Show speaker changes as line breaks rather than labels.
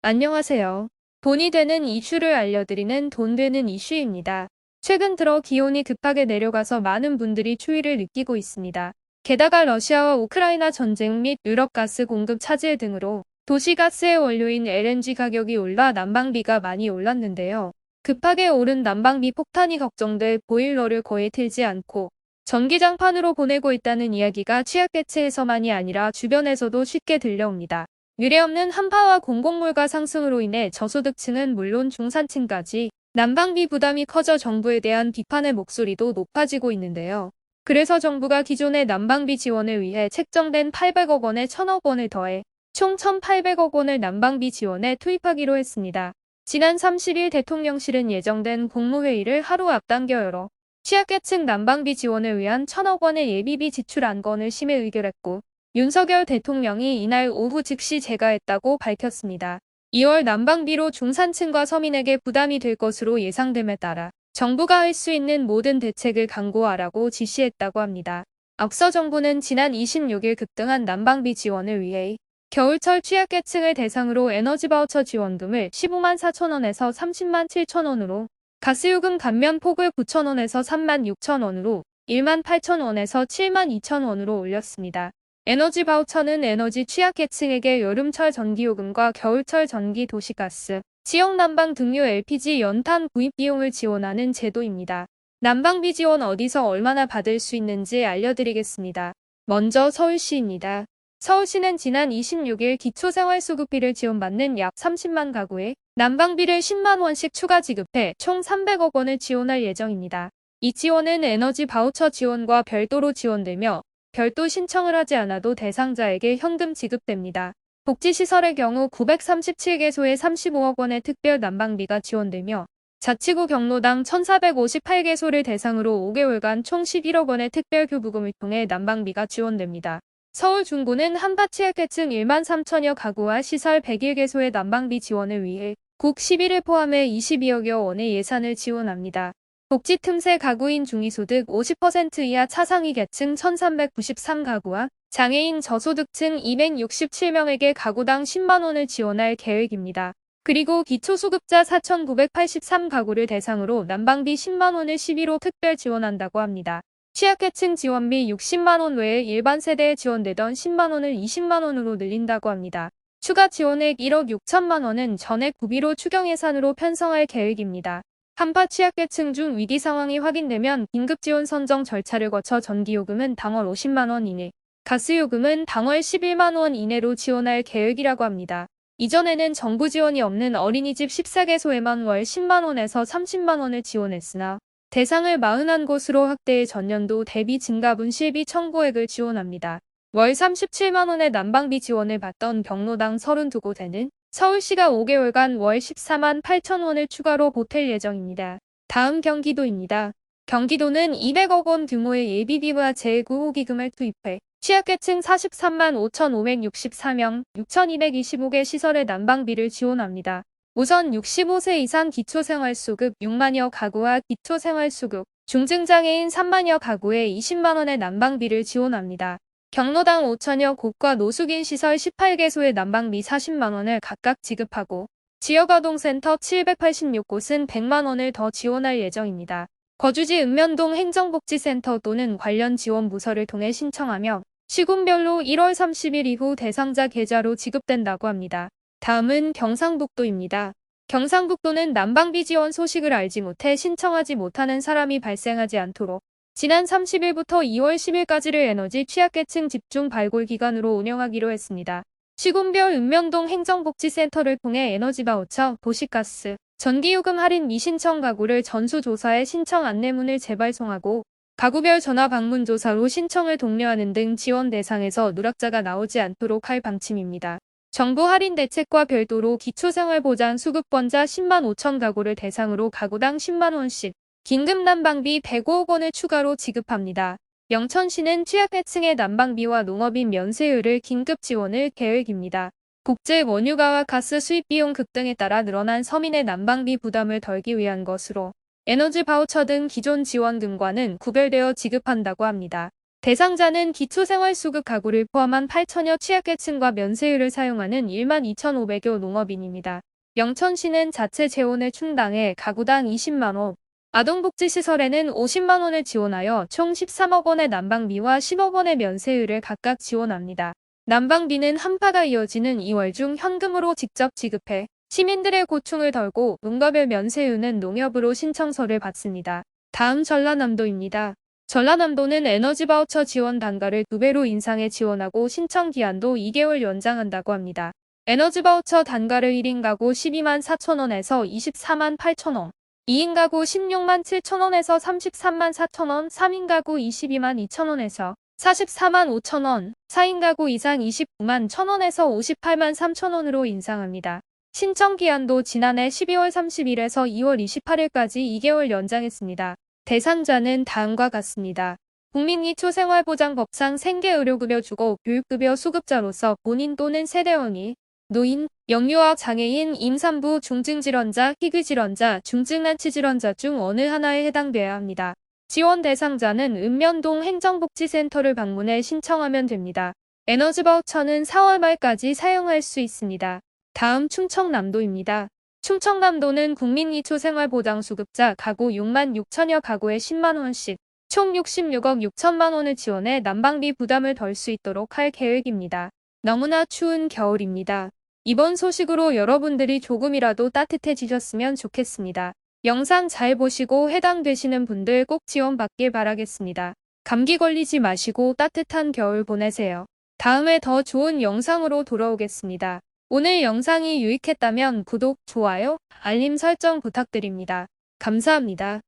안녕하세요. 돈이 되는 이슈를 알려드리는 돈 되는 이슈입니다. 최근 들어 기온이 급하게 내려가서 많은 분들이 추위를 느끼고 있습니다. 게다가 러시아와 우크라이나 전쟁 및 유럽 가스 공급 차질 등으로 도시가스의 원료인 LNG 가격이 올라 난방비가 많이 올랐는데요. 급하게 오른 난방비 폭탄이 걱정돼 보일러를 거의 틀지 않고 전기장판으로 보내고 있다는 이야기가 취약계층에서만이 아니라 주변에서도 쉽게 들려옵니다. 유례없는 한파와 공공물가 상승으로 인해 저소득층은 물론 중산층까지 난방비 부담이 커져 정부에 대한 비판의 목소리도 높아지고 있는데요. 그래서 정부가 기존의 난방비 지원을 위해 책정된 800억 원에 1000억 원을 더해 총 1800억 원을 난방비 지원에 투입하기로 했습니다. 지난 30일 대통령실은 예정된 국무회의를 하루 앞당겨 열어 취약계층 난방비 지원을 위한 1000억 원의 예비비 지출 안건을 심의 의결했고 윤석열 대통령이 이날 오후 즉시 제가했다고 밝혔습니다. 2월 난방비로 중산층과 서민에게 부담이 될 것으로 예상됨에 따라 정부가 할 수 있는 모든 대책을 강구하라고 지시했다고 합니다. 앞서 정부는 지난 26일 급등한 난방비 지원을 위해 겨울철 취약계층을 대상으로 에너지 바우처 지원금을 15만 4천 원에서 30만 7천 원으로 가스요금 감면 폭을 9천 원에서 3만 6천 원으로 1만 8천 원에서 7만 2천 원으로 올렸습니다. 에너지 바우처는 에너지 취약계층에게 여름철 전기요금과 겨울철 전기 도시가스, 지역 난방 등유 LPG 연탄 구입 비용을 지원하는 제도입니다. 난방비 지원 어디서 얼마나 받을 수 있는지 알려드리겠습니다. 먼저 서울시입니다. 서울시는 지난 26일 기초생활수급비를 지원받는 약 30만 가구에 난방비를 10만 원씩 추가 지급해 총 300억 원을 지원할 예정입니다. 이 지원은 에너지 바우처 지원과 별도로 지원되며 별도 신청을 하지 않아도 대상자에게 현금 지급됩니다. 복지시설의 경우 937개소에 35억 원의 특별 난방비가 지원되며 자치구 경로당 1458개소를 대상으로 5개월간 총 11억 원의 특별 교부금을 통해 난방비가 지원됩니다. 서울 중구는 한파 취약계층 1만 3천여 가구와 시설 101개소의 난방비 지원을 위해 국 11을 포함해 22억여 원의 예산을 지원합니다. 복지 틈새 가구인 중위소득 50% 이하 차상위 계층 1393가구와 장애인 저소득층 267명에게 가구당 10만 원을 지원할 계획입니다. 그리고 기초수급자 4983가구를 대상으로 난방비 10만 원을 11호 특별 지원한다고 합니다. 취약계층 지원비 60만 원 외에 일반 세대에 지원되던 10만 원을 20만 원으로 늘린다고 합니다. 추가 지원액 1억 6천만 원은 전액 구비로 추경 예산으로 편성할 계획입니다. 한파 취약계층 중 위기 상황이 확인되면 긴급지원 선정 절차를 거쳐 전기요금은 당월 50만 원 이내, 가스요금은 당월 11만 원 이내로 지원할 계획이라고 합니다. 이전에는 정부 지원이 없는 어린이집 14개소에만 월 10만 원에서 30만 원을 지원했으나 대상을 41곳으로 확대해 전년도 대비 증가분 실비 청구액을 지원합니다. 월 37만 원의 난방비 지원을 받던 경로당 32곳에는 서울시가 5개월간 월 14만 8천 원을 추가로 보탤 예정입니다. 다음 경기도입니다. 경기도는 200억 원 규모의 예비비와 제9호기금을 투입해 취약계층 43만 5,564명, 6,225개 시설의 난방비를 지원합니다. 우선 65세 이상 기초생활수급 6만여 가구와 기초생활수급, 중증장애인 3만여 가구에 20만 원의 난방비를 지원합니다. 경로당 5천여 곳과 노숙인 시설 18개소의 난방비 40만 원을 각각 지급하고 지역아동센터 786곳은 100만 원을 더 지원할 예정입니다. 거주지 읍면동 행정복지센터 또는 관련 지원 부서를 통해 신청하며 시군별로 1월 30일 이후 대상자 계좌로 지급된다고 합니다. 다음은 경상북도입니다. 경상북도는 난방비 지원 소식을 알지 못해 신청하지 못하는 사람이 발생하지 않도록 지난 30일부터 2월 10일까지를 에너지 취약계층 집중 발굴 기간으로 운영하기로 했습니다. 시군별 읍면동 행정복지센터를 통해 에너지 바우처, 도시가스, 전기요금 할인 미신청 가구를 전수조사해 신청 안내문을 재발송하고 가구별 전화 방문 조사로 신청을 독려하는 등 지원 대상에서 누락자가 나오지 않도록 할 방침입니다. 정부 할인 대책과 별도로 기초생활보장 수급권자 10만 5천 가구를 대상으로 가구당 10만 원씩 긴급난방비 105억 원을 추가로 지급합니다. 영천시는 취약계층의 난방비와 농업인 면세율을 긴급 지원을 계획입니다. 국제 원유가와 가스 수입 비용 급등에 따라 늘어난 서민의 난방비 부담을 덜기 위한 것으로 에너지 바우처 등 기존 지원금과는 구별되어 지급한다고 합니다. 대상자는 기초생활수급 가구를 포함한 8천여 취약계층과 면세율을 사용하는 12,500여 농업인입니다. 영천시는 자체 재원을 충당해 가구당 20만 원, 아동복지시설에는 50만 원을 지원하여 총 13억 원의 난방비와 10억 원의 면세율을 각각 지원합니다. 난방비는 한파가 이어지는 2월 중 현금으로 직접 지급해 시민들의 고충을 덜고 농가별 면세율은 농협으로 신청서를 받습니다. 다음 전라남도입니다. 전라남도는 에너지 바우처 지원 단가를 2배로 인상해 지원하고 신청 기한도 2개월 연장한다고 합니다. 에너지 바우처 단가를 1인 가구 12만 4천 원에서 24만 8천 원, 2인 가구 16만 7천 원에서 33만 4천 원, 3인 가구 22만 2천 원에서 44만 5천 원, 4인 가구 이상 29만 1천 원에서 58만 3천 원으로 인상합니다. 신청 기한도 지난해 12월 30일에서 2월 28일까지 2개월 연장했습니다. 대상자는 다음과 같습니다. 국민기초생활보장법상 생계의료급여 주고 교육급여 수급자로서 본인 또는 세대원이 노인, 영유아 장애인, 임산부, 중증질환자, 희귀질환자, 중증난치질환자 중 어느 하나에 해당되어야 합니다. 지원 대상자는 읍면동 행정복지센터를 방문해 신청하면 됩니다. 에너지 바우처는 4월 말까지 사용할 수 있습니다. 다음 충청남도입니다. 충청남도는 국민기초생활보장수급자 가구 6만 6천여 가구에 10만 원씩 총 66억 6천만 원을 지원해 난방비 부담을 덜 수 있도록 할 계획입니다. 너무나 추운 겨울입니다. 이번 소식으로 여러분들이 조금이라도 따뜻해지셨으면 좋겠습니다. 영상 잘 보시고 해당되시는 분들 꼭 지원받길 바라겠습니다. 감기 걸리지 마시고 따뜻한 겨울 보내세요. 다음에 더 좋은 영상으로 돌아오겠습니다. 오늘 영상이 유익했다면 구독, 좋아요, 알림 설정 부탁드립니다. 감사합니다.